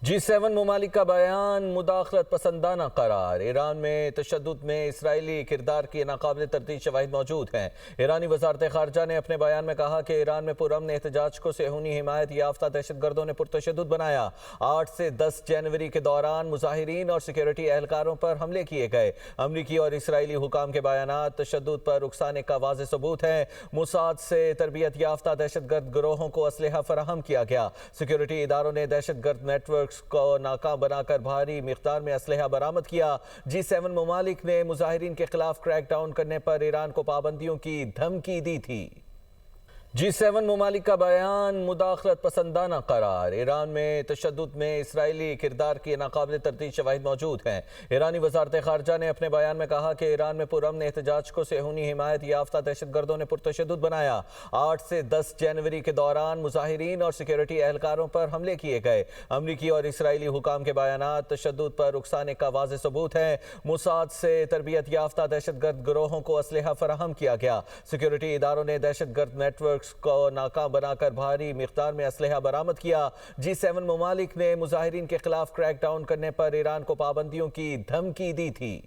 G7 ممالک کا بیان مداخلت پسندانہ قرار۔ ایران میں تشدد میں اسرائیلی کردار کی ناقابل تردید شواہد موجود ہیں۔ ایرانی وزارت خارجہ نے اپنے بیان میں کہا کہ ایران میں پرامن احتجاج کو صہیونی حمایت یافتہ دہشت گردوں نے پرتشدد بنایا۔ 8 سے 10 جنوری کے دوران مظاہرین اور سیکیورٹی اہلکاروں پر حملے کیے گئے۔ امریکی اور اسرائیلی حکام کے بیانات تشدد پر اکسانے کا واضح ثبوت ہیں۔ موساد سے تربیت یافتہ دہشت گرد گروہوں کو اسلحہ فراہم کیا گیا۔ سیکیورٹی اداروں نے دہشت گرد نیٹ ورک کو ناکام بنا کر بھاری مقدار میں اسلحہ برآمد کیا۔ G7 ممالک نے مظاہرین کے خلاف کریک ڈاؤن کرنے پر ایران کو پابندیوں کی دھمکی دی تھی۔ G7 ممالک کا بیان مداخلت پسندانہ قرار۔ ایران میں تشدد میں اسرائیلی کردار کی ناقابل تردید شواہد موجود ہیں۔ ایرانی وزارت خارجہ نے اپنے بیان میں کہا کہ ایران میں پرامن احتجاج کو صہیونی حمایت یافتہ دہشت گردوں نے پرتشدد بنایا۔ 8 سے 10 جنوری کے دوران مظاہرین اور سیکیورٹی اہلکاروں پر حملے کیے گئے۔ امریکی اور اسرائیلی حکام کے بیانات تشدد پر اکسانے کا واضح ثبوت ہیں۔ موساد سے تربیت یافتہ دہشت گرد گروہوں کو اسلحہ فراہم کیا گیا۔ سیکیورٹی اداروں نے دہشت گرد نیٹ ورک کو ناکام بنا کر بھاری مقدار میں اسلحہ برآمد کیا۔ G7 ممالک نے مظاہرین کے خلاف کریک ڈاؤن کرنے پر ایران کو پابندیوں کی دھمکی دی تھی۔